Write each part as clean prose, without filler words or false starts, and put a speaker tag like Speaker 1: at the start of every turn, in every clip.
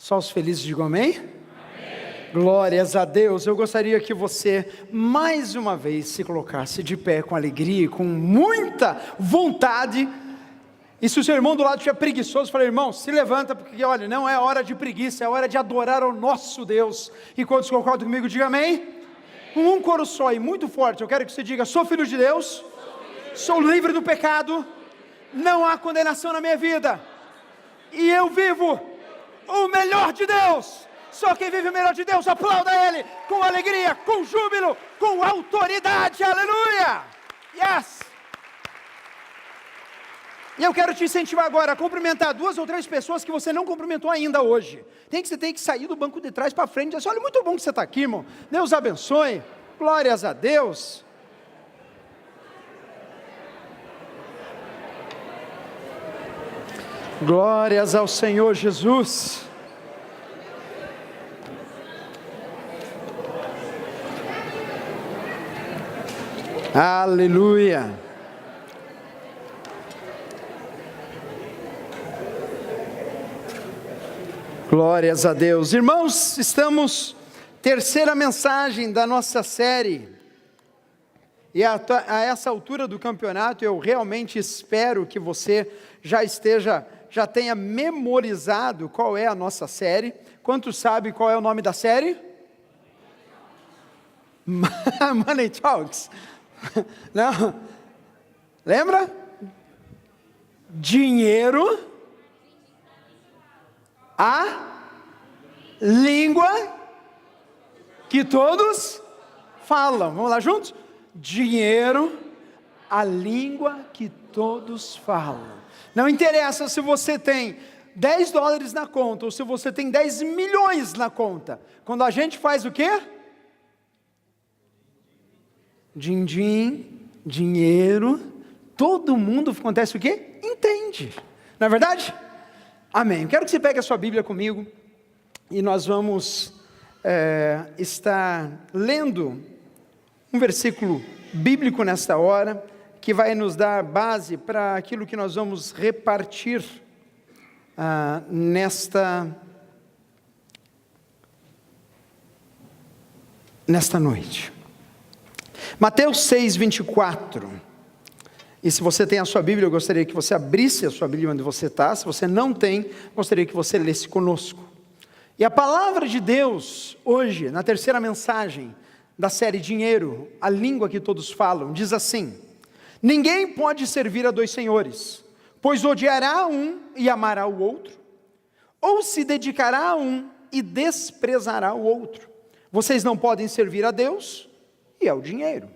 Speaker 1: Só os felizes digam amém? Amém. Glórias a Deus. Eu gostaria que você, mais uma vez, se colocasse de pé com alegria e com muita vontade. E se o seu irmão do lado estiver preguiçoso, fala: irmão, se levanta, porque olha, não é hora de preguiça, é hora de adorar ao nosso Deus. E quando se concordam comigo, diga amém. Com um coro só e muito forte, eu quero que você diga: sou filho de Deus, sou livre do pecado, não há condenação na minha vida, e eu vivo o melhor de Deus. Só quem vive o melhor de Deus, aplauda Ele com alegria, com júbilo, com autoridade, aleluia, yes. E eu quero te incentivar agora a cumprimentar 2 ou 3 pessoas que você não cumprimentou ainda hoje. Você tem que sair do banco de trás para frente e dizer assim: olha, muito bom que você está aqui, irmão, Deus abençoe, glórias a Deus. Glórias ao Senhor Jesus. Aleluia. Glórias a Deus. Irmãos, estamos terceira mensagem da nossa série. E a essa altura do campeonato, eu realmente espero que você já tenha memorizado qual é a nossa série. Quantos sabem qual é o nome da série? Money Talks. Não? Lembra? Dinheiro, a língua que todos falam. Vamos lá juntos? Dinheiro, a língua que todos falam. Não interessa se você tem $10 na conta, ou se você tem 10 milhões na conta. Quando a gente faz o quê? Din-din, dinheiro, todo mundo acontece o quê? Entende. Não é verdade? Amém. Quero que você pegue a sua Bíblia comigo, e nós vamos estar lendo um versículo bíblico nesta hora, que vai nos dar base para aquilo que nós vamos repartir nesta noite. Mateus 6:24. E se você tem a sua Bíblia, eu gostaria que você abrisse a sua Bíblia onde você está. Se você não tem, gostaria que você lesse conosco. E a palavra de Deus, hoje, na terceira mensagem da série Dinheiro, a língua que todos falam, diz assim: ninguém pode servir a 2 senhores, pois odiará um e amará o outro, ou se dedicará a um e desprezará o outro. Vocês não podem servir a Deus e ao dinheiro.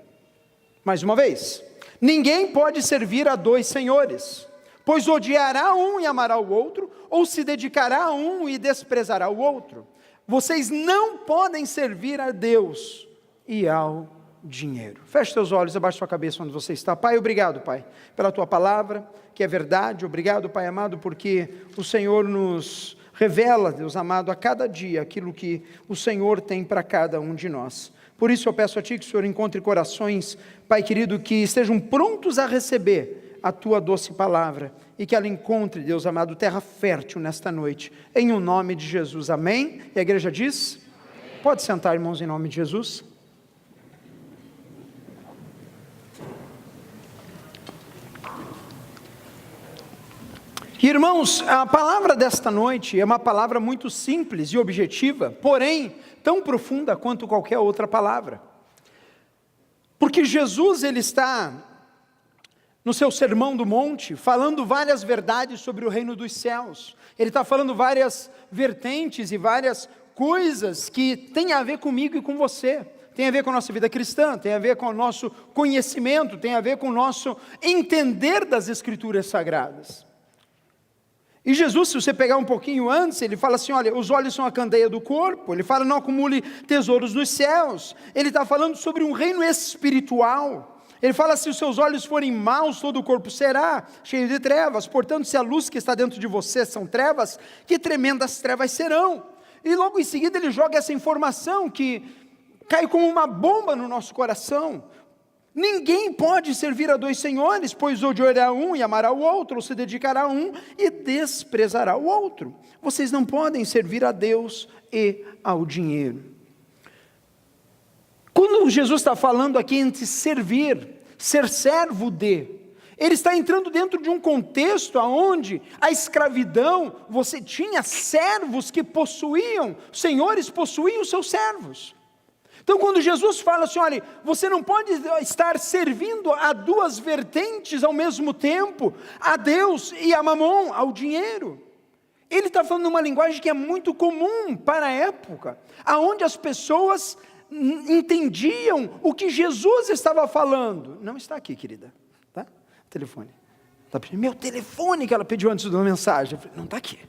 Speaker 1: Mais uma vez: ninguém pode servir a 2 senhores, pois odiará um e amará o outro, ou se dedicará a um e desprezará o outro. Vocês não podem servir a Deus e ao dinheiro. Feche seus olhos, abaixe sua cabeça onde você está. Pai, obrigado, Pai, pela Tua palavra, que é verdade. Obrigado, Pai amado, porque o Senhor nos revela, Deus amado, a cada dia aquilo que o Senhor tem para cada um de nós. Por isso eu peço a Ti que o Senhor encontre corações, Pai querido, que estejam prontos a receber a Tua doce palavra, e que ela encontre, Deus amado, terra fértil nesta noite, em o nome de Jesus, amém? E a igreja diz? Amém. Pode sentar, irmãos, em nome de Jesus. Irmãos, a palavra desta noite é uma palavra muito simples e objetiva, porém tão profunda quanto qualquer outra palavra. Porque Jesus, ele está no seu sermão do monte, falando várias verdades sobre o reino dos céus. Ele está falando várias vertentes e várias coisas que têm a ver comigo e com você. Tem a ver com a nossa vida cristã, tem a ver com o nosso conhecimento, tem a ver com o nosso entender das Escrituras Sagradas. E Jesus, se você pegar um pouquinho antes, ele fala assim: olha, os olhos são a candeia do corpo. Ele fala: não acumule tesouros nos céus. Ele está falando sobre um reino espiritual. Ele fala: se os seus olhos forem maus, todo o corpo será cheio de trevas. Portanto, se a luz que está dentro de você são trevas, que tremendas trevas serão. E logo em seguida ele joga essa informação que cai como uma bomba no nosso coração. Ninguém pode servir a dois senhores, pois odiará um e amará o outro, ou se dedicará a um e desprezará o outro. Vocês não podem servir a Deus e ao dinheiro. Quando Jesus está falando aqui entre servir, ser servo de, ele está entrando dentro de um contexto onde a escravidão, você tinha servos que possuíam, senhores possuíam os seus servos. Então quando Jesus fala assim, olha, você não pode estar servindo a duas vertentes ao mesmo tempo, a Deus e a mamon, ao dinheiro. Ele está falando uma linguagem que é muito comum para a época, aonde as pessoas entendiam o que Jesus estava falando. Não está aqui, querida, tá? Telefone. Tá pedindo, meu telefone que ela pediu antes de uma mensagem. Eu falei, não está aqui.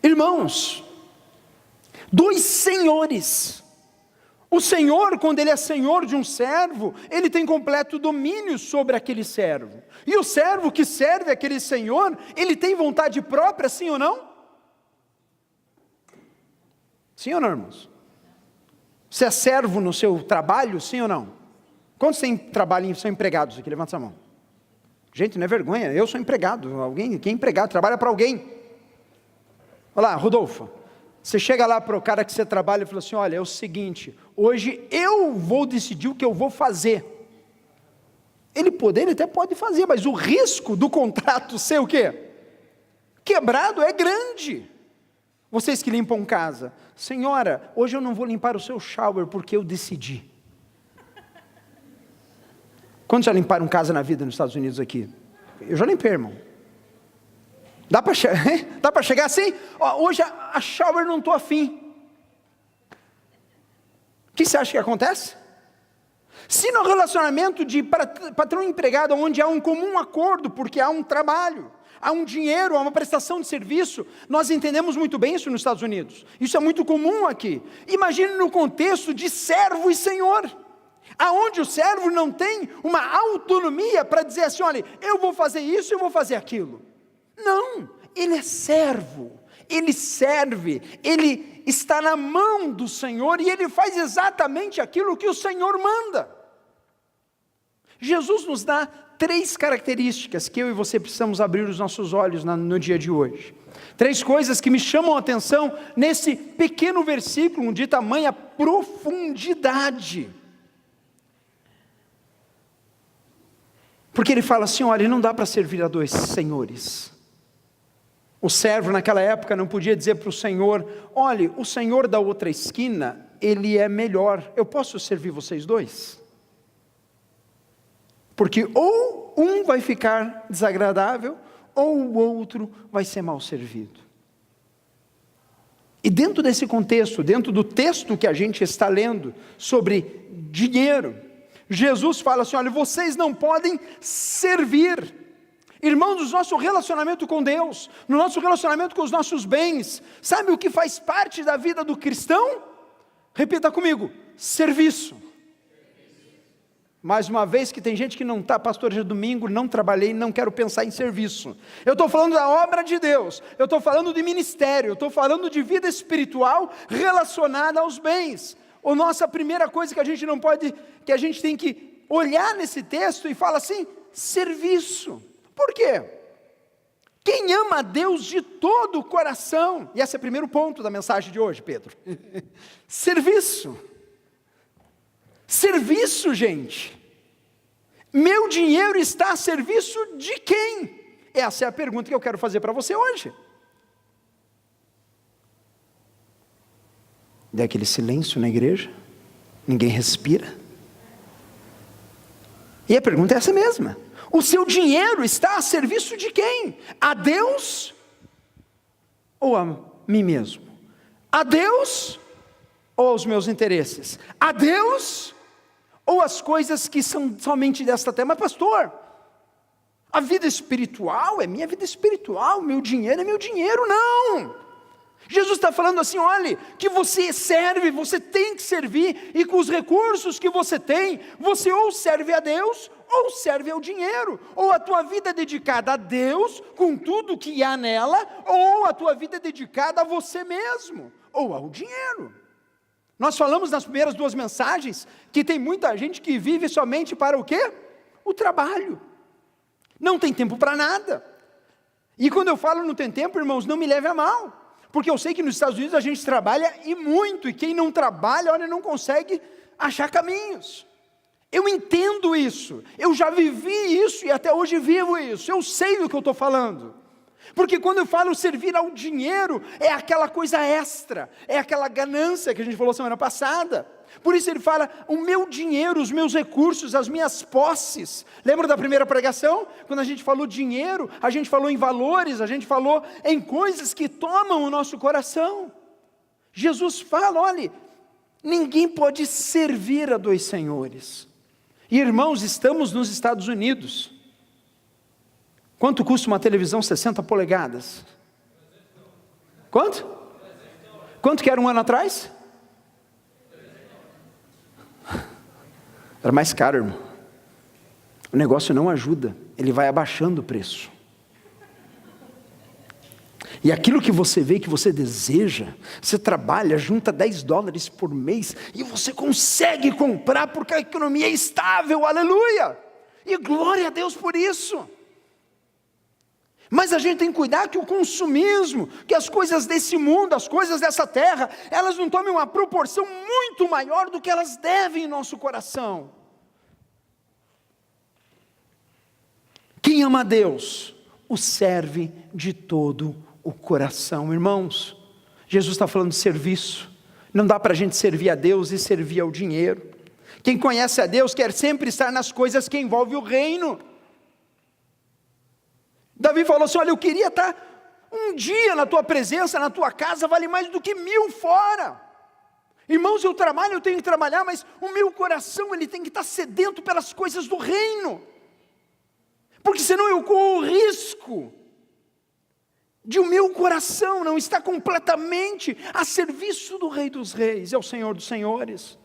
Speaker 1: Irmãos, dois senhores. O senhor, quando ele é senhor de um servo, ele tem completo domínio sobre aquele servo. E o servo que serve aquele senhor, ele tem vontade própria, sim ou não? Sim ou não, irmãos? Você é servo no seu trabalho, sim ou não? Quantos trabalham, são empregados aqui? Levanta a mão. Gente, não é vergonha, eu sou empregado. Quem é empregado, trabalha para alguém. Olha lá, Rodolfo. Você chega lá para o cara que você trabalha e fala assim, olha, é o seguinte, hoje eu vou decidir o que eu vou fazer. Ele até pode fazer, mas o risco do contrato ser o quê? Quebrado é grande. Vocês que limpam casa, senhora, hoje eu não vou limpar o seu shower porque eu decidi. Quantos já limparam casa na vida nos Estados Unidos aqui? Eu já limpei, irmão. Dá para chegar assim? Ó, hoje a shower não estou afim. O que você acha que acontece? Se no relacionamento de patrão e empregado, onde há um comum acordo, porque há um trabalho, há um dinheiro, há uma prestação de serviço, nós entendemos muito bem isso nos Estados Unidos. Isso é muito comum aqui. Imagine no contexto de servo e senhor, aonde o servo não tem uma autonomia para dizer assim, olha, eu vou fazer isso e eu vou fazer aquilo. Não, ele é servo, ele serve, ele está na mão do Senhor e ele faz exatamente aquilo que o Senhor manda. Jesus nos dá 3 características que eu e você precisamos abrir os nossos olhos no dia de hoje. 3 coisas que me chamam a atenção nesse pequeno versículo de tamanha profundidade. Porque ele fala assim, olha, não dá para servir a 2 senhores. O servo naquela época não podia dizer para o senhor, olha, o senhor da outra esquina, ele é melhor, eu posso servir vocês 2? Porque ou um vai ficar desagradável, ou o outro vai ser mal servido. E dentro desse contexto, dentro do texto que a gente está lendo sobre dinheiro, Jesus fala assim, olha, vocês não podem servir. Irmãos, no nosso relacionamento com Deus, no nosso relacionamento com os nossos bens, sabe o que faz parte da vida do cristão? Repita comigo, serviço. Mais uma vez que tem gente que não está, pastor, hoje é domingo, não trabalhei, não quero pensar em serviço. Eu estou falando da obra de Deus, eu estou falando de ministério, eu estou falando de vida espiritual relacionada aos bens. A nossa primeira coisa que a gente não pode, que a gente tem que olhar nesse texto e fala assim, serviço. Por quê? Quem ama a Deus de todo o coração, e esse é o primeiro ponto da mensagem de hoje, Pedro, serviço. Serviço, gente. Meu dinheiro está a serviço de quem? Essa é a pergunta que eu quero fazer para você hoje. Dê aquele silêncio na igreja, ninguém respira. E a pergunta é essa mesma. O seu dinheiro está a serviço de quem? A Deus ou a mim mesmo? A Deus ou aos meus interesses? A Deus ou as coisas que são somente desta terra? Mas pastor, a vida espiritual é minha vida espiritual, meu dinheiro é meu dinheiro. Não! Jesus está falando assim, olha, que você serve, você tem que servir, e com os recursos que você tem, você ou serve a Deus, ou serve ao dinheiro, ou a tua vida é dedicada a Deus, com tudo que há nela, ou a tua vida é dedicada a você mesmo, ou ao dinheiro. Nós falamos nas primeiras 2 mensagens que tem muita gente que vive somente para o quê? O trabalho. Não tem tempo para nada. E quando eu falo não tem tempo, irmãos, não me leve a mal. Porque eu sei que nos Estados Unidos a gente trabalha e muito. E quem não trabalha, olha, não consegue achar caminhos. Eu entendo isso. Eu já vivi isso e até hoje vivo isso. Eu sei do que eu estou falando. Porque quando eu falo servir ao dinheiro, é aquela coisa extra, é aquela ganância que a gente falou semana passada. Por isso ele fala, o meu dinheiro, os meus recursos, as minhas posses. Lembra da primeira pregação? Quando a gente falou dinheiro, a gente falou em valores, a gente falou em coisas que tomam o nosso coração. Jesus fala, olha, ninguém pode servir a 2 senhores. E irmãos, estamos nos Estados Unidos. Quanto custa uma televisão 60 polegadas? Quanto? Quanto que era um ano atrás? Era mais caro, irmão. O negócio não ajuda, ele vai abaixando o preço. E aquilo que você vê, que você deseja, você trabalha, junta $10 por mês, e você consegue comprar, porque a economia é estável, aleluia! E glória a Deus por isso. Mas a gente tem que cuidar que o consumismo, que as coisas desse mundo, as coisas dessa terra, elas não tomem uma proporção muito maior do que elas devem em nosso coração. Quem ama a Deus, o serve de todo o coração. Irmãos, Jesus está falando de serviço. Não dá para a gente servir a Deus e servir ao dinheiro. Quem conhece a Deus quer sempre estar nas coisas que envolvem o reino. Davi falou assim, olha, eu queria estar um dia na tua presença, na tua casa, vale mais do que 1000 fora. Irmãos, eu trabalho, eu tenho que trabalhar, mas o meu coração, ele tem que estar sedento pelas coisas do reino. Porque senão eu corro o risco de o meu coração não estar completamente a serviço do Rei dos Reis, é o Senhor dos Senhores.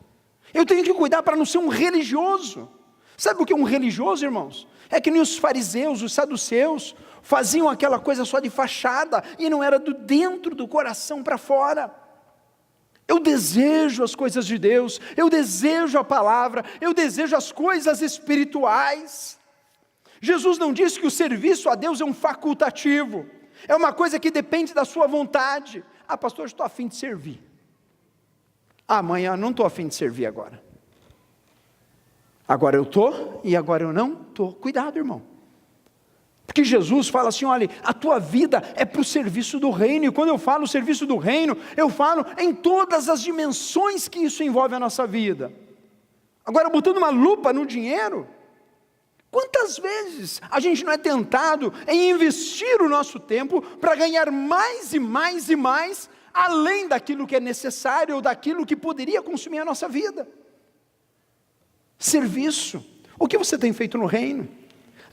Speaker 1: Eu tenho que cuidar para não ser um religioso. Sabe o que é um religioso, irmãos? É que nem os fariseus, os saduceus, faziam aquela coisa só de fachada, e não era do dentro do coração para fora. Eu desejo as coisas de Deus, eu desejo a palavra, eu desejo as coisas espirituais. Jesus não disse que o serviço a Deus é um facultativo, é uma coisa que depende da sua vontade. Ah, pastor, eu estou a fim de servir. Ah, amanhã não estou a fim de servir agora. Agora eu estou e agora eu não estou. Cuidado, irmão. Porque Jesus fala assim, olha, a tua vida é para o serviço do reino. E quando eu falo serviço do reino, eu falo em todas as dimensões que isso envolve a nossa vida. Agora, botando uma lupa no dinheiro, quantas vezes a gente não é tentado em investir o nosso tempo para ganhar mais e mais e mais, além daquilo que é necessário ou daquilo que poderia consumir a nossa vida? Serviço. O que você tem feito no reino?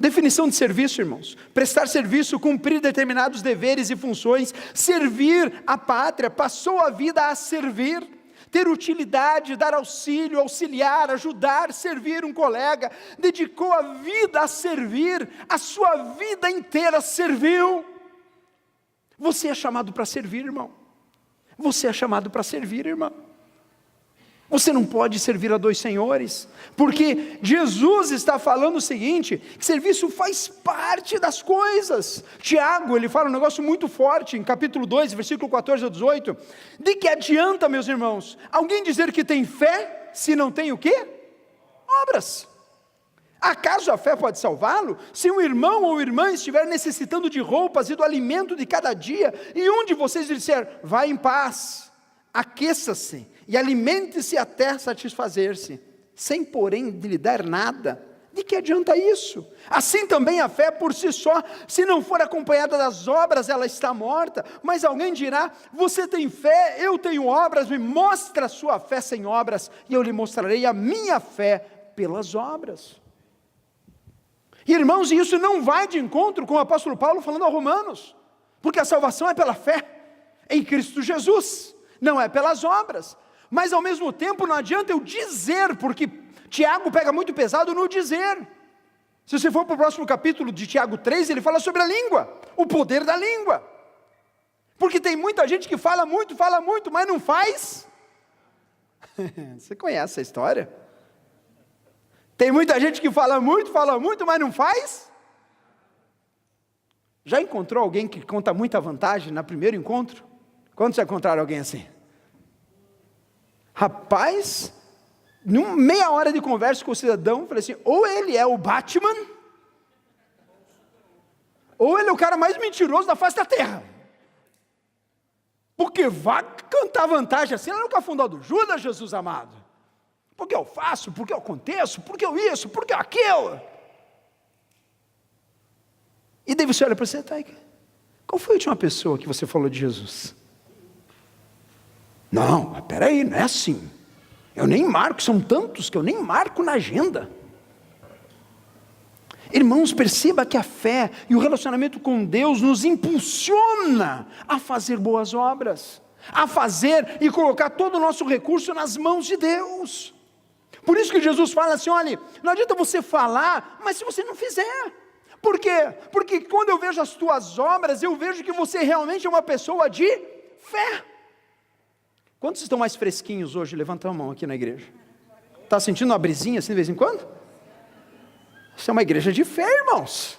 Speaker 1: Definição de serviço, irmãos: prestar serviço, cumprir determinados deveres e funções, servir a pátria, passou a vida a servir, ter utilidade, dar auxílio, auxiliar, ajudar, servir um colega, dedicou a vida a servir, a sua vida inteira serviu. Você é chamado para servir, irmão. Você é chamado para servir, irmão. Você não pode servir a 2 senhores, porque Jesus está falando o seguinte, que serviço faz parte das coisas. Tiago, ele fala um negócio muito forte, em capítulo 2, versículo 14 a 18, de que adianta, meus irmãos, alguém dizer que tem fé, se não tem o quê? Obras. Acaso a fé pode salvá-lo? Se um irmão ou irmã estiver necessitando de roupas e do alimento de cada dia, e um de vocês disser, vá em paz, aqueça-se, e alimente-se até satisfazer-se, sem porém lhe dar nada, de que adianta isso? Assim também a fé por si só, se não for acompanhada das obras, ela está morta. Mas alguém dirá, você tem fé, eu tenho obras, me mostra a sua fé sem obras, e eu lhe mostrarei a minha fé pelas obras. Irmãos, e isso não vai de encontro com o apóstolo Paulo falando aos Romanos, porque a salvação é pela fé em Cristo Jesus, não é pelas obras. Mas ao mesmo tempo não adianta eu dizer, porque Tiago pega muito pesado no dizer. Se você for para o próximo capítulo de Tiago 3, ele fala sobre a língua, o poder da língua. Porque tem muita gente que fala muito, mas não faz Você conhece a história? Tem muita gente que fala muito, mas não faz. Já encontrou alguém que conta muita vantagem no primeiro encontro? Quando já encontraram alguém assim? Rapaz, meia hora de conversa com o cidadão, falei assim, ou ele é o Batman, ou ele é o cara mais mentiroso da face da terra. Porque vai cantar vantagem assim, ela nunca fundou do Judas, Jesus amado. Porque eu faço, porque eu aconteço, porque eu isso, porque eu aquilo. E daí você olha para você, tá, qual foi a última pessoa que você falou de Jesus? Não, mas peraí, não é assim. Eu nem marco, são tantos que eu nem marco na agenda. Irmãos, perceba que a fé e o relacionamento com Deus nos impulsiona a fazer boas obras, a fazer e colocar todo o nosso recurso nas mãos de Deus. Por isso que Jesus fala assim, olha, não adianta você falar, mas se você não fizer. Por quê? Porque quando eu vejo as tuas obras, eu vejo que você realmente é uma pessoa de fé. Quantos estão mais fresquinhos hoje? Levanta a mão aqui na igreja. Está sentindo uma brisinha assim de vez em quando? Isso é uma igreja de fé, irmãos.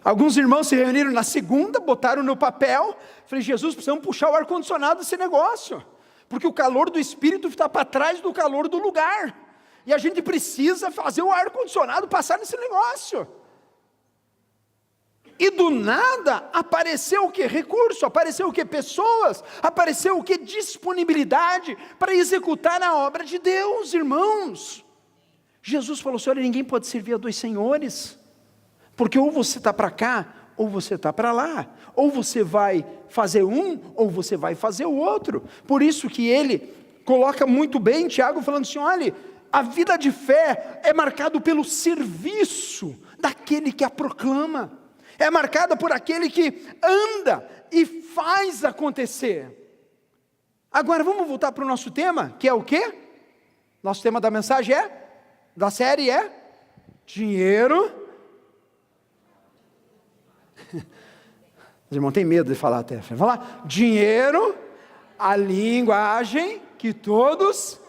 Speaker 1: Alguns irmãos se reuniram na segunda, botaram no papel. Falei, Jesus, precisamos puxar o ar-condicionado desse negócio. Porque o calor do Espírito está para trás do calor do lugar. E a gente precisa fazer o ar-condicionado passar nesse negócio. E do nada, apareceu o que? Recurso, apareceu o que? Pessoas, apareceu o que? Disponibilidade para executar a obra de Deus, irmãos. Jesus falou assim, olha, ninguém pode servir a dois senhores, porque ou você está para cá, ou você está para lá, ou você vai fazer um, ou você vai fazer o outro. Por isso que ele coloca muito bem, Tiago, falando assim, olha, a vida de fé é marcada pelo serviço daquele que a proclama, é marcada por aquele que anda e faz acontecer. Agora vamos voltar para o nosso tema, que é o quê? Nosso tema da mensagem da série é dinheiro. Os irmãos têm medo de falar até. Vamos lá. Dinheiro, a linguagem que todos.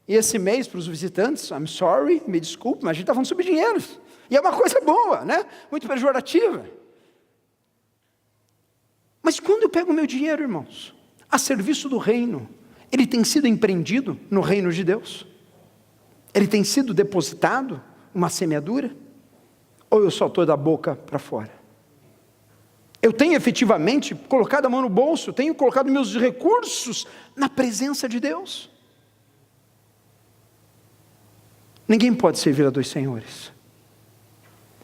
Speaker 1: E esse mês, para os visitantes, I'm sorry, me desculpe, mas a gente está falando sobre dinheiro. E é uma coisa boa, né? Muito pejorativa. Mas quando eu pego o meu dinheiro, irmãos, a serviço do reino, ele tem sido empreendido no reino de Deus? Ele tem sido depositado, uma semeadura? Ou eu só estou da boca para fora? Eu tenho efetivamente colocado a mão no bolso, tenho colocado meus recursos na presença de Deus? Ninguém pode servir a dois senhores.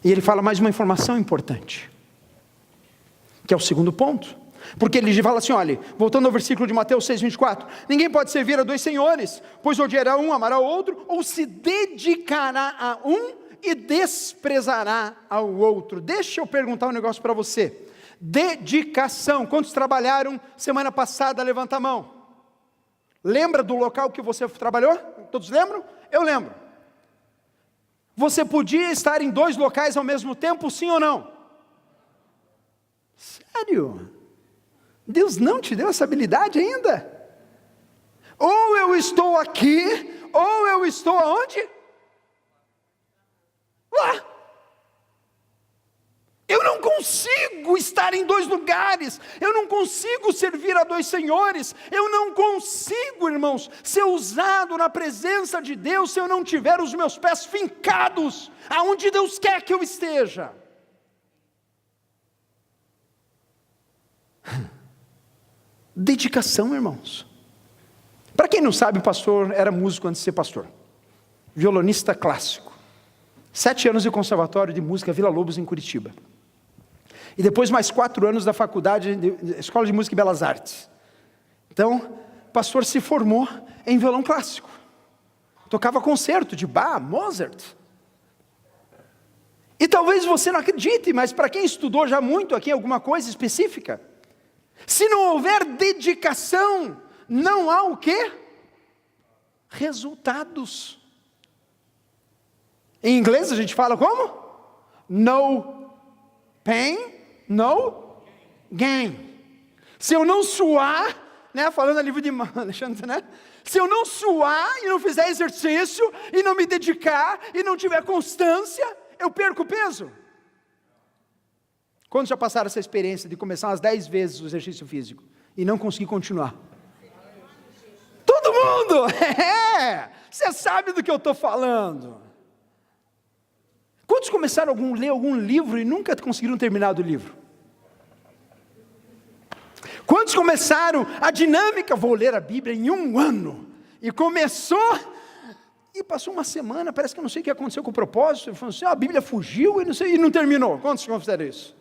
Speaker 1: E ele fala mais uma informação importante, que é o segundo ponto. Porque ele fala assim, olha, voltando ao versículo de Mateus 6,24, ninguém pode servir a dois senhores, pois odiará um, amará o outro, ou se dedicará a um e desprezará ao outro. Deixa eu perguntar um negócio para você. Dedicação. Quantos trabalharam semana passada? Levanta a mão. Lembra do local que você trabalhou? Todos lembram? Eu lembro. Você podia estar em dois locais ao mesmo tempo, sim ou não? Sério? Deus não te deu essa habilidade ainda? Ou eu estou aqui, ou eu estou aonde? Lá. Eu não consigo estar em dois lugares, eu não consigo servir a dois senhores, eu não consigo, irmãos, ser usado na presença de Deus se eu não tiver os meus pés fincados aonde Deus quer que eu esteja. Dedicação, irmãos. Para quem não sabe, o pastor era músico antes de ser pastor, violonista clássico, 7 anos de conservatório de música Vila Lobos em Curitiba. E depois mais 4 anos da faculdade, Escola de Música e Belas Artes. Então, o pastor se formou em violão clássico. Tocava concerto de Bach, Mozart. E talvez você não acredite, mas para quem estudou já muito aqui alguma coisa específica, se não houver dedicação, não há o quê? Resultados. Em inglês a gente fala como? No pain, no gain. Se eu não suar, né? Falando a livro de Alexandre, né? Se eu não suar e não fizer exercício, e não me dedicar, e não tiver constância, eu perco peso. Quantos já passaram essa experiência de começar umas 10 vezes o exercício físico e não conseguir continuar? Todo mundo! Você sabe do que eu estou falando. Quantos começaram a ler algum livro e nunca conseguiram terminar do livro? Quantos começaram a dinâmica, vou ler a Bíblia em 1 ano, e começou, e passou uma semana, parece que eu não sei o que aconteceu com o propósito, ele falou assim, a Bíblia fugiu, e não terminou. Quantos fizeram isso?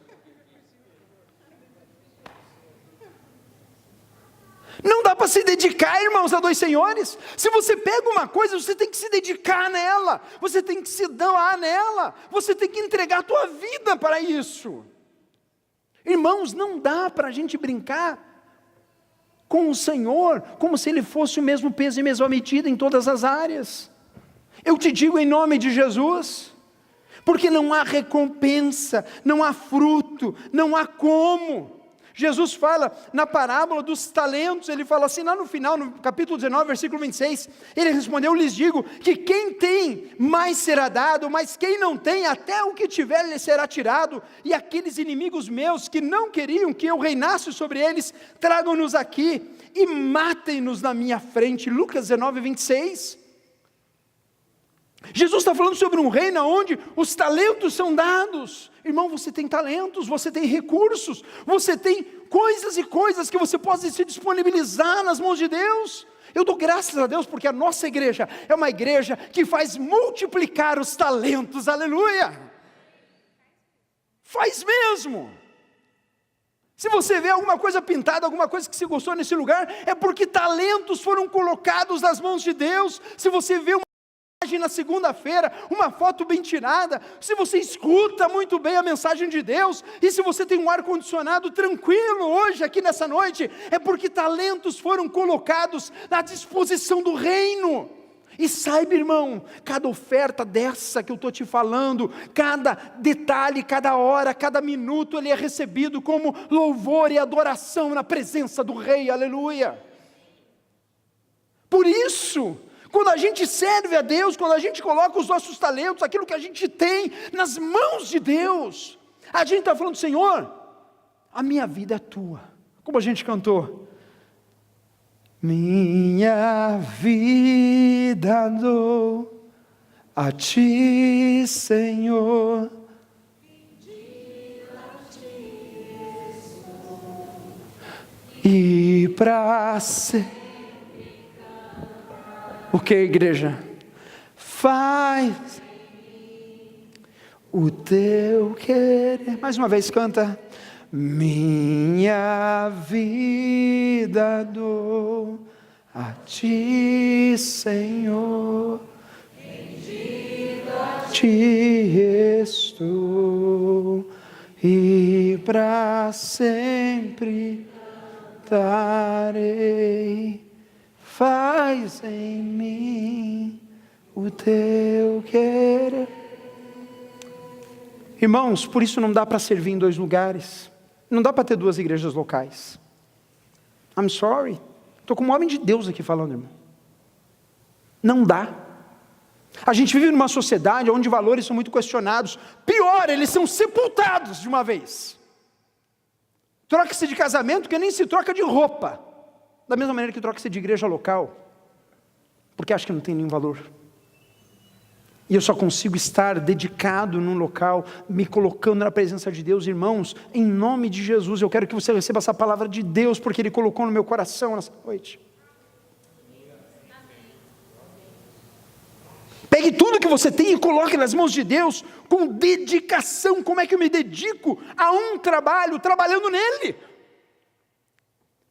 Speaker 1: Não dá para se dedicar, irmãos, a 2 senhores. Se você pega uma coisa, você tem que se dedicar nela, você tem que se doar nela, você tem que entregar a tua vida para isso. Irmãos, não dá para a gente brincar com o Senhor, como se Ele fosse o mesmo peso e mesma medida em todas as áreas. Eu te digo em nome de Jesus, porque não há recompensa, não há fruto, não há como. Jesus fala na parábola dos talentos, ele fala assim lá no final, no capítulo 19, versículo 26, ele respondeu, lhes digo, que quem tem, mais será dado, mas quem não tem, até o que tiver lhe será tirado, e aqueles inimigos meus, que não queriam que eu reinasse sobre eles, tragam-nos aqui, e matem-nos na minha frente. Lucas 19, 26, Jesus está falando sobre um reino onde os talentos são dados. Irmão, você tem talentos, você tem recursos, você tem coisas e coisas que você pode se disponibilizar nas mãos de Deus. Eu dou graças a Deus porque a nossa igreja é uma igreja que faz multiplicar os talentos, aleluia. Faz mesmo. Se você vê alguma coisa pintada, alguma coisa que você gostou nesse lugar, é porque talentos foram colocados nas mãos de Deus. Se você vê na segunda-feira, uma foto bem tirada, se você escuta muito bem a mensagem de Deus, e se você tem um ar-condicionado tranquilo hoje, aqui nessa noite, é porque talentos foram colocados à disposição do reino. E saiba, irmão, cada oferta dessa que eu estou te falando, cada detalhe, cada hora, cada minuto, ele é recebido como louvor e adoração na presença do Rei, aleluia. Por isso, quando a gente serve a Deus, quando a gente coloca os nossos talentos, aquilo que a gente tem nas mãos de Deus, a gente está falando, Senhor, a minha vida é tua. Como a gente cantou, minha vida dou a ti, Senhor, e para ser. O que, igreja? Faz o teu querer. Mais uma vez, canta. Minha vida dou a ti, Senhor. Bendito a ti estou, e para sempre darei. Faz em mim o teu querer. Irmãos, por isso não dá para servir em 2 lugares. Não dá para ter 2 igrejas locais. I'm sorry. Estou como um homem de Deus aqui falando, irmão. Não dá. A gente vive numa sociedade onde valores são muito questionados. Pior, eles são sepultados de uma vez. Troca-se de casamento que nem se troca de roupa. Da mesma maneira que troca-se de igreja local, porque acha que não tem nenhum valor. E eu só consigo estar dedicado num local, me colocando na presença de Deus, irmãos, em nome de Jesus, eu quero que você receba essa palavra de Deus, porque Ele colocou no meu coração nessa noite. Pegue tudo que você tem e coloque nas mãos de Deus, com dedicação. Como é que eu me dedico a um trabalho, trabalhando nele?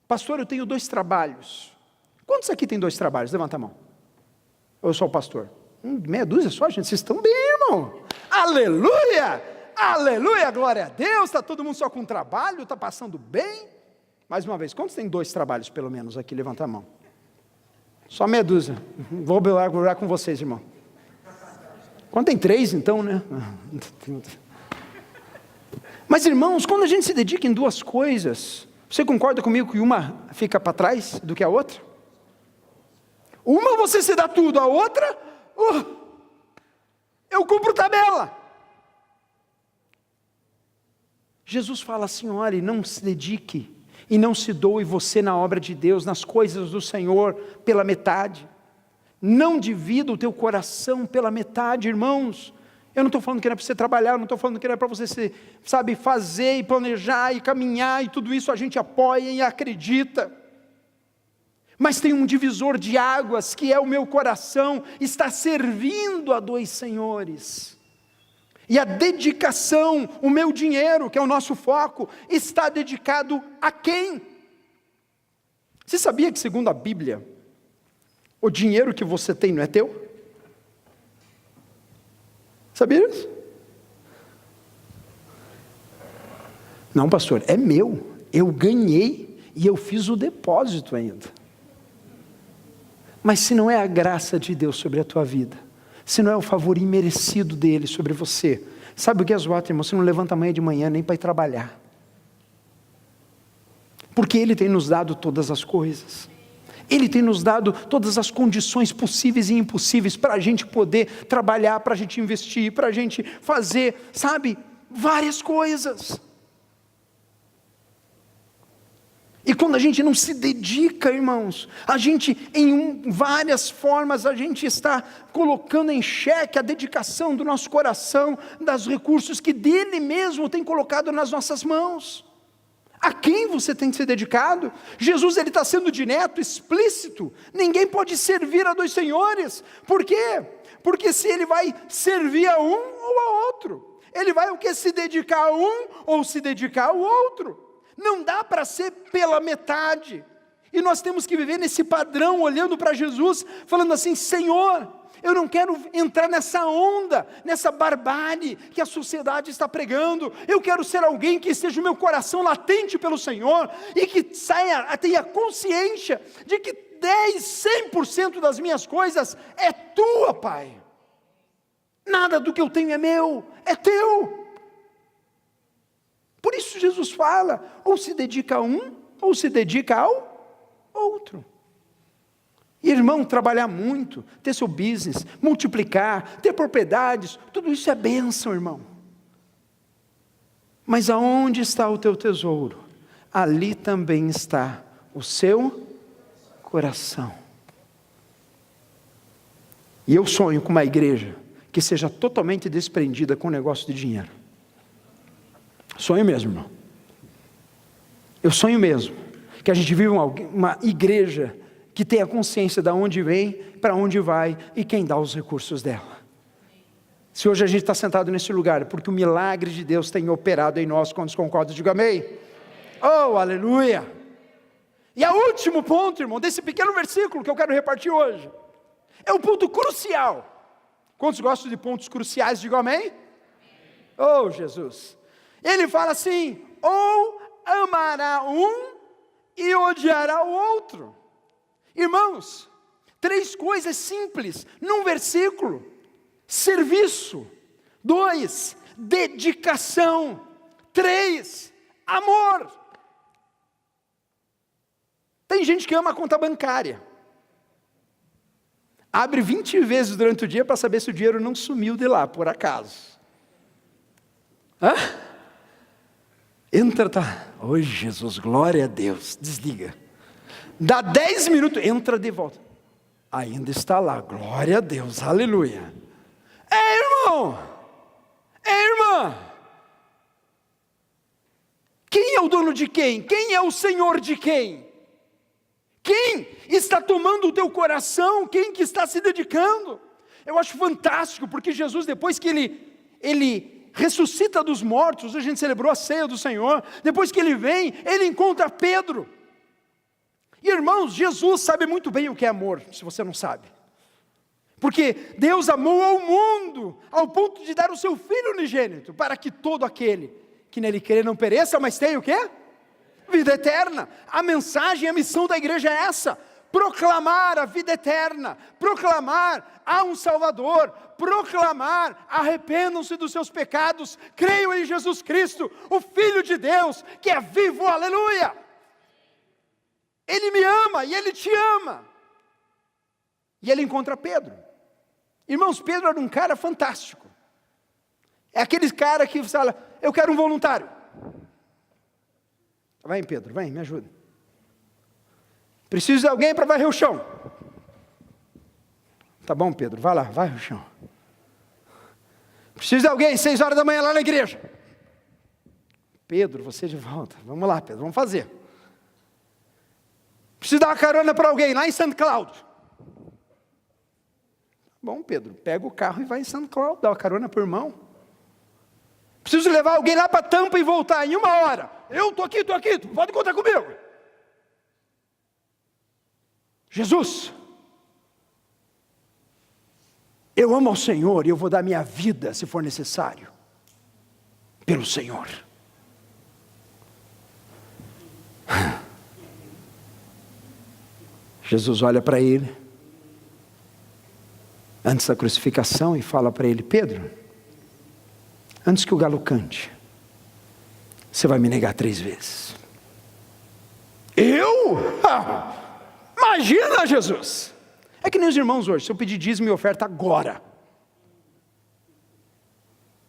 Speaker 1: Pastor, eu tenho 2 trabalhos. Quantos aqui tem 2 trabalhos? Levanta a mão. Ou só o pastor? Meia dúzia só, gente? Vocês estão bem, irmão. Aleluia! Aleluia! Glória a Deus! Está todo mundo só com trabalho? Está passando bem? Mais uma vez, quantos tem 2 trabalhos pelo menos aqui? Levanta a mão. Só meia dúzia. Vou orar com vocês, irmão. Quanto tem 3 então, né? Mas irmãos, quando a gente se dedica em 2 coisas, Você concorda comigo que uma fica para trás do que a outra? Uma você se dá tudo, a outra, eu cumpro tabela. Jesus fala assim, olhe, não se dedique e não se doe você na obra de Deus, nas coisas do Senhor, pela metade. Não divida o teu coração pela metade, irmãos. Eu não estou falando que não é para você trabalhar, eu não estou falando que não é para você, fazer e planejar e caminhar, e tudo isso a gente apoia e acredita. Mas tem um divisor de águas, que é o meu coração, está servindo a dois senhores. E a dedicação, o meu dinheiro, que é o nosso foco, está dedicado a quem? Você sabia que, segundo a Bíblia, o dinheiro que você tem não é teu? Sabia isso? Não, pastor, é meu. Eu ganhei e eu fiz o depósito ainda. Mas se não é a graça de Deus sobre a tua vida, se não é o favor imerecido dele sobre você, sabe o que é zoado, irmão? Você não levanta amanhã de manhã nem para ir trabalhar. Porque ele tem nos dado todas as coisas. Ele tem nos dado todas as condições possíveis e impossíveis para a gente poder trabalhar, para a gente investir, para a gente fazer, várias coisas. E quando a gente não se dedica, irmãos, a gente, várias formas, a gente está colocando em xeque a dedicação do nosso coração, dos recursos que dele mesmo tem colocado nas nossas mãos. A quem você tem se dedicado? Jesus, ele está sendo direto, explícito. Ninguém pode servir a dois senhores. Por quê? Porque se ele vai servir a um ou a outro, ele vai se dedicar a um ou se dedicar ao outro. Não dá para ser pela metade. E nós temos que viver nesse padrão, olhando para Jesus, falando assim, Senhor, eu não quero entrar nessa onda, nessa barbárie que a sociedade está pregando. Eu quero ser alguém que esteja o meu coração latente pelo Senhor, e que tenha consciência de que 100% das minhas coisas é tua, Pai. Nada do que eu tenho é meu, é teu. Por isso Jesus fala, ou se dedica a um, ou se dedica ao outro. E irmão, trabalhar muito, ter seu business, multiplicar, ter propriedades, tudo isso é bênção, irmão. Mas aonde está o teu tesouro? Ali também está o seu coração. E eu sonho com uma igreja que seja totalmente desprendida com o negócio de dinheiro. Sonho mesmo, irmão. Eu sonho mesmo que a gente vive uma igreja que tenha consciência de onde vem, para onde vai e quem dá os recursos dela. Se hoje a gente está sentado nesse lugar, porque o milagre de Deus tem operado em nós, quando concordam, diga amém. Oh, aleluia! E o último ponto, irmão, desse pequeno versículo que eu quero repartir hoje, é um ponto crucial. Quantos gostam de pontos cruciais, diga amém? Oh, Jesus! Ele fala assim, ou amará um e odiará o outro. Irmãos, 3 coisas simples, num versículo. Serviço. 2, dedicação. 3, amor. Tem gente que ama a conta bancária. Abre 20 vezes durante o dia para saber se o dinheiro não sumiu de lá, por acaso. Entra, oi Jesus, glória a Deus, desliga. Dá 10 minutos, entra de volta. Ainda está lá, glória a Deus, aleluia. Irmão, irmã, quem é o dono de quem? Quem é o Senhor de quem? Quem está tomando o teu coração? Quem que está se dedicando? Eu acho fantástico, porque Jesus, depois que ele ressuscita dos mortos, a gente celebrou a ceia do Senhor, depois que ele vem, ele encontra Pedro. E irmãos, Jesus sabe muito bem o que é amor, se você não sabe. Porque Deus amou ao mundo, ao ponto de dar o seu Filho unigênito, para que todo aquele que nele crer não pereça, mas tenha o quê? Vida eterna. A mensagem, a missão da igreja é essa: proclamar a vida eterna, proclamar há um Salvador, proclamar arrependam-se dos seus pecados, creiam em Jesus Cristo, o Filho de Deus, que é vivo, aleluia. Ele me ama e Ele te ama. E ele encontra Pedro. Irmãos, Pedro era um cara fantástico. É aquele cara que fala, eu quero um voluntário. Vem, Pedro, vem, me ajuda. Preciso de alguém para varrer o chão. Tá bom, Pedro, vai lá, varre o chão. Preciso de alguém, 6 horas da manhã lá na igreja. Pedro, você de volta. Vamos lá, Pedro, vamos fazer. Preciso dar uma carona para alguém lá em St. Cloud. Bom, Pedro, pega o carro e vai em St. Cloud, dá uma carona para o irmão. Preciso levar alguém lá para Tampa e voltar em 1 hora. Eu estou aqui, pode contar comigo. Jesus, eu amo ao Senhor e eu vou dar minha vida, se for necessário, pelo Senhor. Jesus olha para ele, antes da crucificação, e fala para ele, Pedro, antes que o galo cante, você vai me negar 3 vezes. Eu? Imagina, Jesus! É que nem os irmãos hoje, se eu pedir dízimo e oferta agora.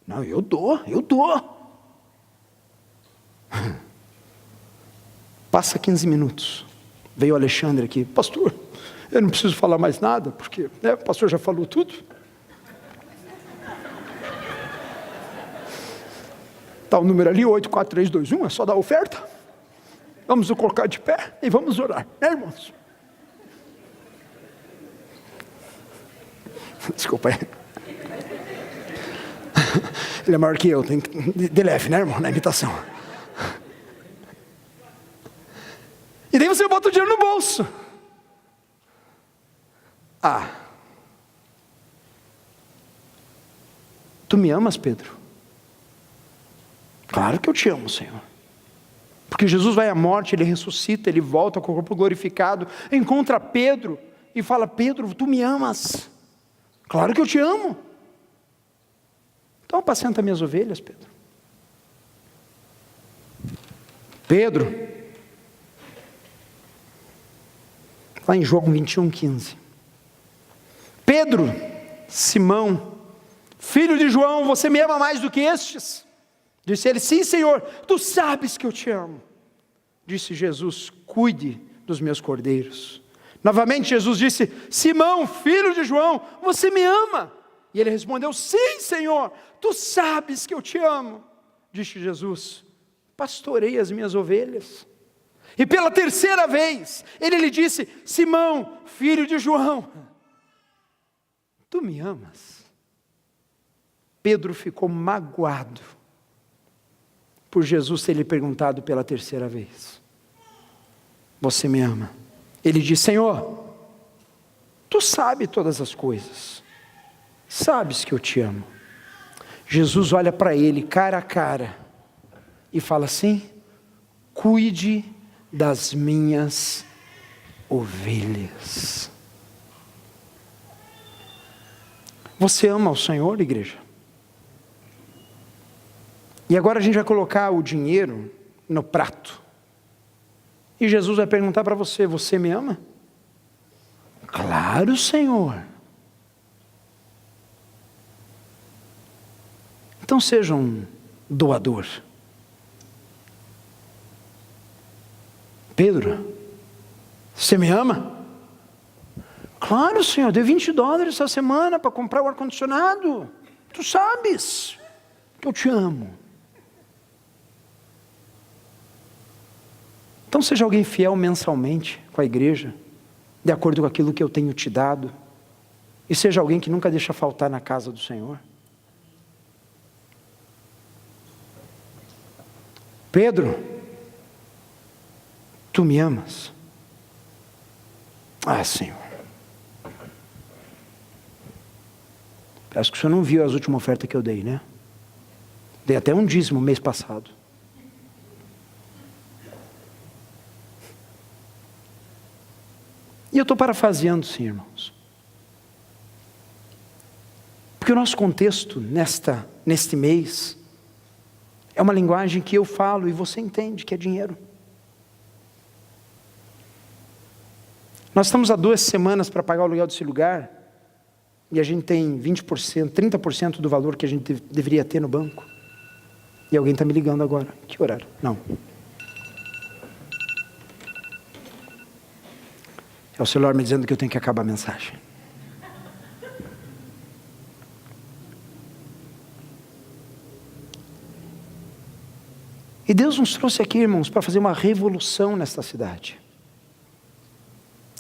Speaker 1: Não, eu dou. Passa 15 minutos. Veio o Alexandre aqui, pastor, eu não preciso falar mais nada, porque o pastor já falou tudo. Está o número ali, 84321, é só dar oferta. Vamos nos colocar de pé e vamos orar, né, irmãos? Desculpa aí. Ele é maior que eu, tem de leve, né, irmão, na imitação. E daí você bota o dinheiro no bolso. Tu me amas, Pedro? Claro que eu te amo, Senhor. Porque Jesus vai à morte, Ele ressuscita, Ele volta com o corpo glorificado, encontra Pedro e fala, Pedro, tu me amas? Claro que eu te amo. Então apacenta minhas ovelhas, Pedro. Pedro, lá em João 21:15. Pedro, Simão, filho de João, você me ama mais do que estes? Disse ele, sim, Senhor, tu sabes que eu te amo. Disse Jesus, cuide dos meus cordeiros. Novamente Jesus disse, Simão, filho de João, você me ama? E ele respondeu, sim, Senhor, tu sabes que eu te amo. Disse Jesus, pastorei as minhas ovelhas. E pela 3ª vez, ele lhe disse, Simão, filho de João, tu me amas? Pedro ficou magoado por Jesus ter lhe perguntado pela 3ª vez, você me ama? Ele disse, Senhor, tu sabes todas as coisas, sabes que eu te amo. Jesus olha para ele cara a cara e fala assim, cuide das minhas ovelhas. Você ama o Senhor, igreja? E agora a gente vai colocar o dinheiro no prato. E Jesus vai perguntar para você, você me ama? Claro, Senhor. Então seja um doador. Pedro, você me ama? Claro, Senhor, dei $20 essa semana para comprar o ar-condicionado. Tu sabes que eu te amo. Então seja alguém fiel mensalmente com a igreja, de acordo com aquilo que eu tenho te dado. E seja alguém que nunca deixa faltar na casa do Senhor. Pedro, tu me amas? Senhor. Parece que o senhor não viu as últimas ofertas que eu dei, né? Dei até um dízimo mês passado. E eu estou parafraseando, sim, irmãos. Porque o nosso contexto neste mês é uma linguagem que eu falo e você entende que é dinheiro. Nós estamos há 2 semanas para pagar o aluguel desse lugar, e a gente tem 20%, 30% do valor que a gente deveria ter no banco. E alguém está me ligando agora. Que horário? Não. É o celular me dizendo que eu tenho que acabar a mensagem. E Deus nos trouxe aqui, irmãos, para fazer uma revolução nesta cidade.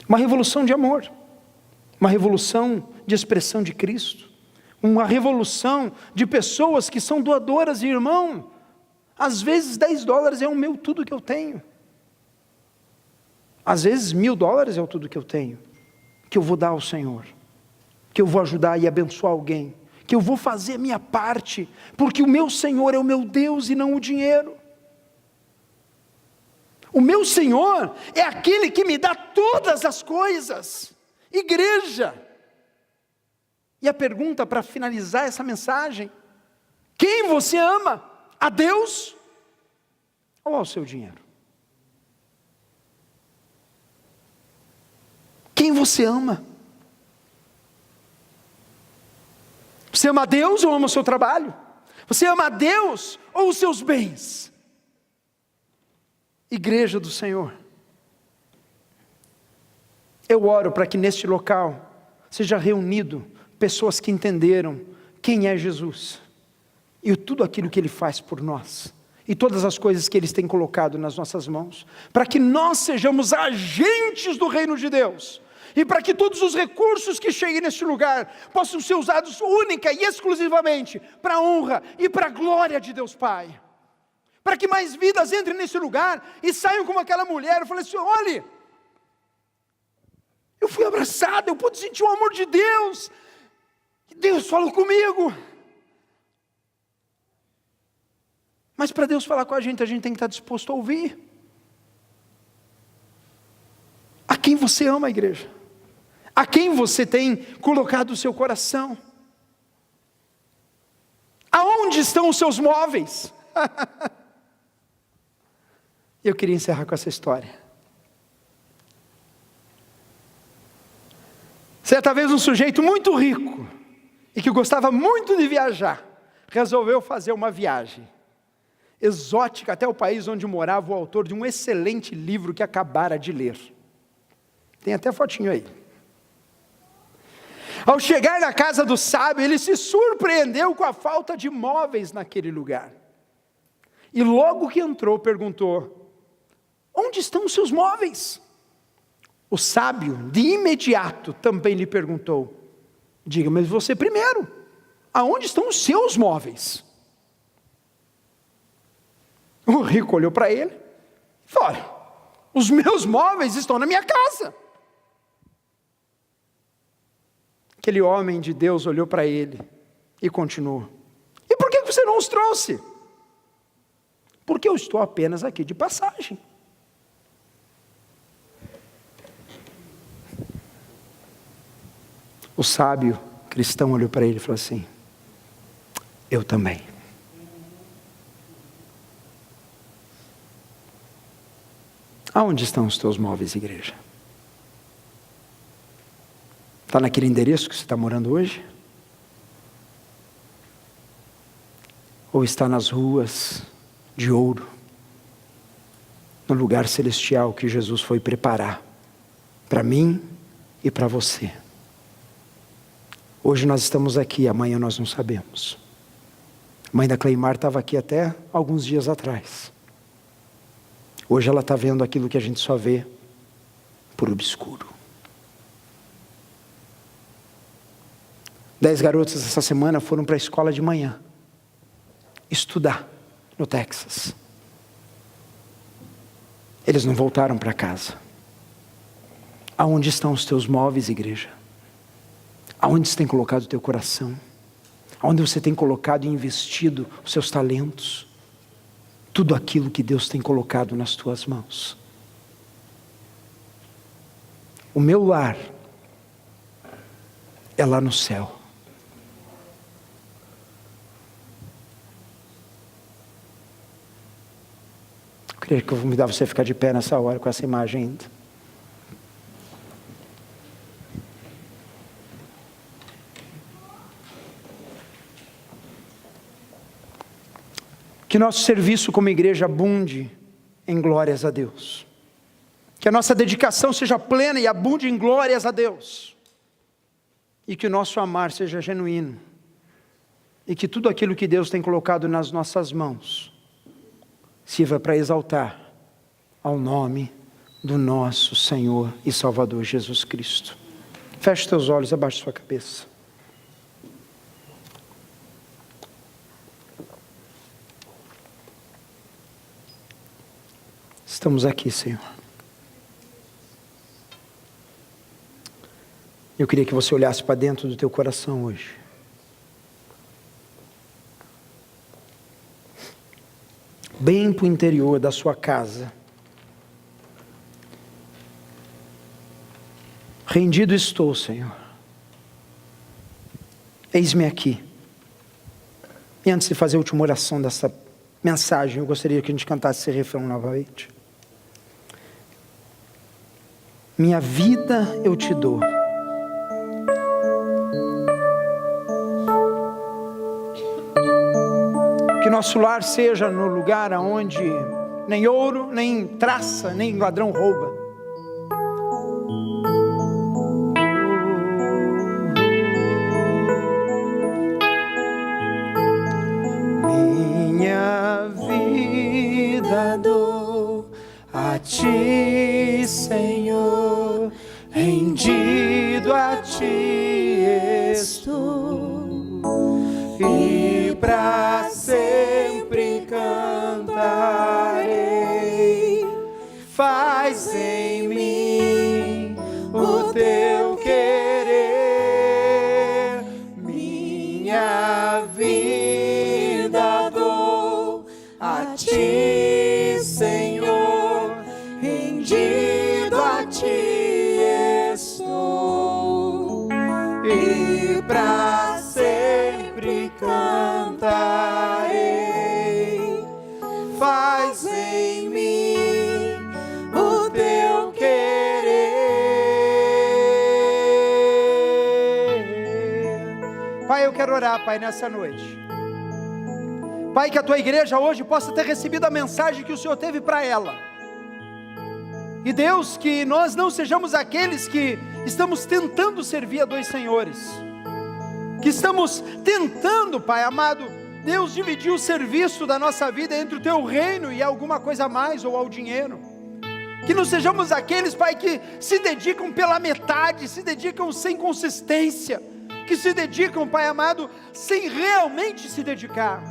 Speaker 1: Uma revolução de amor. Uma revolução de expressão de Cristo. Uma revolução de pessoas que são doadoras, irmão. Às vezes $10 é o meu tudo que eu tenho. Às vezes $1.000 é o tudo que eu tenho. Que eu vou dar ao Senhor. Que eu vou ajudar e abençoar alguém. Que eu vou fazer a minha parte. Porque o meu Senhor é o meu Deus e não o dinheiro. O meu Senhor é aquele que me dá todas as coisas. Igreja. E a pergunta para finalizar essa mensagem: quem você ama? A Deus ou ao seu dinheiro? Quem você ama? Você ama a Deus ou ama o seu trabalho? Você ama a Deus ou os seus bens? Igreja do Senhor, eu oro para que neste local seja reunido pessoas que entenderam quem é Jesus e tudo aquilo que Ele faz por nós e todas as coisas que Ele tem colocado nas nossas mãos, para que nós sejamos agentes do reino de Deus e para que todos os recursos que cheguem neste lugar possam ser usados única e exclusivamente para a honra e para a glória de Deus Pai. Para que mais vidas entrem nesse lugar e saiam como aquela mulher. Eu falei assim: olhe, eu fui abraçado, eu pude sentir o amor de Deus. Deus falou comigo. Mas para Deus falar com a gente tem que estar disposto a ouvir. A quem você ama, igreja? A quem você tem colocado o seu coração? Aonde estão os seus móveis? Eu queria encerrar com essa história. Certa vez um sujeito muito rico, e que gostava muito de viajar, resolveu fazer uma viagem exótica até o país onde morava o autor de um excelente livro que acabara de ler. Tem até fotinho aí. Ao chegar na casa do sábio, ele se surpreendeu com a falta de móveis naquele lugar. E logo que entrou, perguntou: onde estão os seus móveis? O sábio, de imediato, também lhe perguntou: diga, mas você primeiro, aonde estão os seus móveis? O rico olhou para ele e falou: olha, os meus móveis estão na minha casa. Aquele homem de Deus olhou para ele e continuou: e por que você não os trouxe? Porque eu estou apenas aqui de passagem. O sábio cristão olhou para ele e falou assim: eu também. Aonde estão os teus móveis, igreja? Está naquele endereço que você está morando hoje? Ou está nas ruas de ouro, no lugar celestial que Jesus foi preparar para mim e para você? Hoje nós estamos aqui, amanhã nós não sabemos. A mãe da Cleimar estava aqui até alguns dias atrás. Hoje ela está vendo aquilo que a gente só vê por obscuro. 10 garotos essa semana foram para a escola de manhã estudar no Texas. Eles não voltaram para casa. Aonde estão os teus móveis, igreja? Aonde você tem colocado o teu coração? Aonde você tem colocado e investido os seus talentos? Tudo aquilo que Deus tem colocado nas tuas mãos. O meu lar é lá no céu. Eu queria convidar você a ficar de pé nessa hora com essa imagem ainda. Que nosso serviço como igreja abunde em glórias a Deus. Que a nossa dedicação seja plena e abunde em glórias a Deus. E que o nosso amar seja genuíno. E que tudo aquilo que Deus tem colocado nas nossas mãos sirva para exaltar ao nome do nosso Senhor e Salvador Jesus Cristo. Feche teus olhos, abaixe sua cabeça. Estamos aqui, Senhor. Eu queria que você olhasse para dentro do teu coração hoje. Bem para o interior da sua casa. Rendido estou, Senhor. Eis-me aqui. E antes de fazer a última oração dessa mensagem, eu gostaria que a gente cantasse esse refrão novamente. Minha vida eu te dou. Que nosso lar seja no lugar onde nem ouro, nem traça, nem ladrão rouba. Minha vida dou a ti, Senhor, rendido a ti estou, e para sempre cantarei. Faz em mim o teu querer, minha vida dou a ti, Senhor, rendido a ti estou, e para sempre cantarei. Faz em mim o teu querer. Pai, eu quero orar, Pai, nessa noite. Pai, que a tua igreja hoje possa ter recebido a mensagem que o Senhor teve para ela. E Deus, que nós não sejamos aqueles que estamos tentando servir a dois senhores, que estamos tentando, Pai amado, Deus, dividir o serviço da nossa vida entre o teu reino e alguma coisa a mais, ou ao dinheiro. Que não sejamos aqueles, Pai, que se dedicam pela metade, se dedicam sem consistência, que se dedicam, Pai amado, sem realmente se dedicar.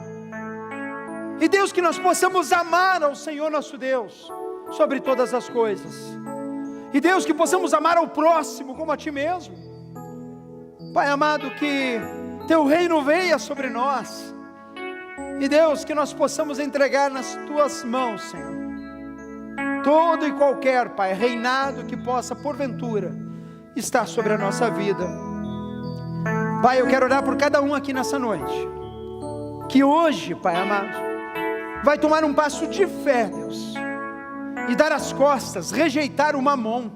Speaker 1: E Deus, que nós possamos amar ao Senhor nosso Deus sobre todas as coisas. E Deus, que possamos amar ao próximo como a ti mesmo. Pai amado, que teu reino venha sobre nós. E Deus, que nós possamos entregar nas tuas mãos, Senhor, todo e qualquer, Pai, reinado que possa porventura estar sobre a nossa vida. Pai, eu quero orar por cada um aqui nessa noite, que hoje, Pai amado, vai tomar um passo de fé, Deus, e dar as costas, rejeitar o mamon,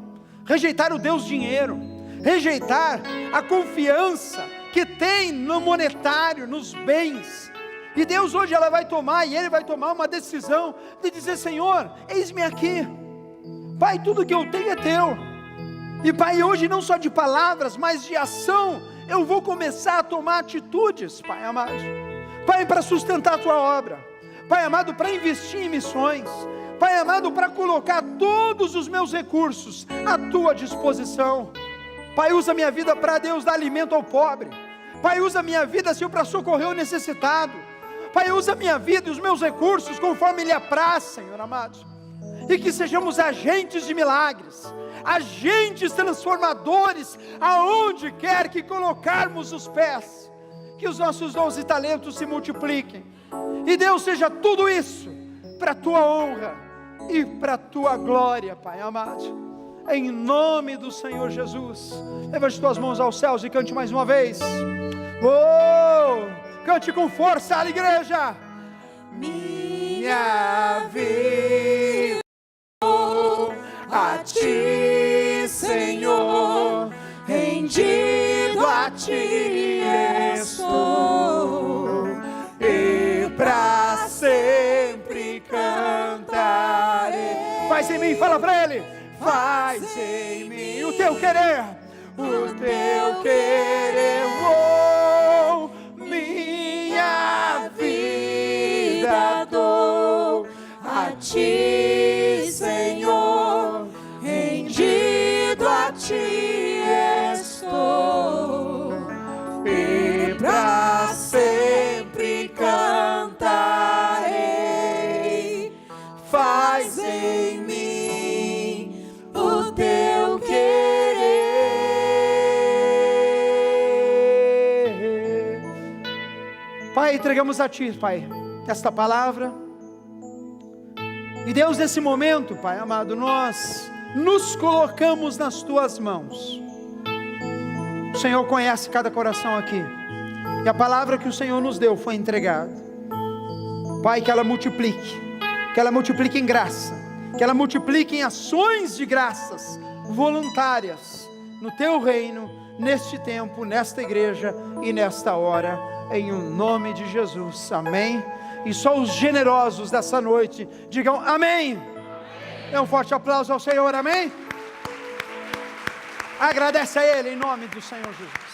Speaker 1: rejeitar o Deus dinheiro, rejeitar a confiança que tem no monetário, nos bens. E Deus hoje ela vai tomar, e Ele vai tomar uma decisão de dizer: Senhor, eis-me aqui, Pai, tudo que eu tenho é teu. E Pai, hoje não só de palavras, mas de ação, eu vou começar a tomar atitudes, Pai amado, Pai, para sustentar a tua obra, Pai amado, para investir em missões, Pai amado, para colocar todos os meus recursos à tua disposição. Pai, usa minha vida para, Deus, dar alimento ao pobre. Pai, usa minha vida, Senhor, para socorrer o necessitado. Pai, usa minha vida e os meus recursos conforme Ele apraz, Senhor amado. E que sejamos agentes de milagres, agentes transformadores, aonde quer que colocarmos os pés. Que os nossos dons e talentos se multipliquem. E Deus, seja tudo isso para a tua honra e para a tua glória, Pai amado. Em nome do Senhor Jesus. Levante tuas mãos aos céus e cante mais uma vez. Oh, cante com força, a igreja. Minha vida a ti, Senhor, rendido a ti estou, e pra ser Faz em mim, fala para Ele. Faz em mim o teu querer, o teu querer, oh, minha vida dou a ti, Senhor, rendido a ti estou, e pra sempre cantarei. Faz em mim o teu querer. Pai, entregamos a ti, Pai, esta palavra. E Deus, nesse momento, Pai amado, nós nos colocamos nas tuas mãos. O Senhor conhece cada coração aqui, e a palavra que o Senhor nos deu foi entregada. Pai, que ela multiplique em graça, que ela multiplique em ações de graças voluntárias no teu reino, neste tempo, nesta igreja e nesta hora, em o nome de Jesus, amém. E só os generosos dessa noite digam amém. Dê um forte aplauso ao Senhor, amém. Agradece a Ele em nome do Senhor Jesus.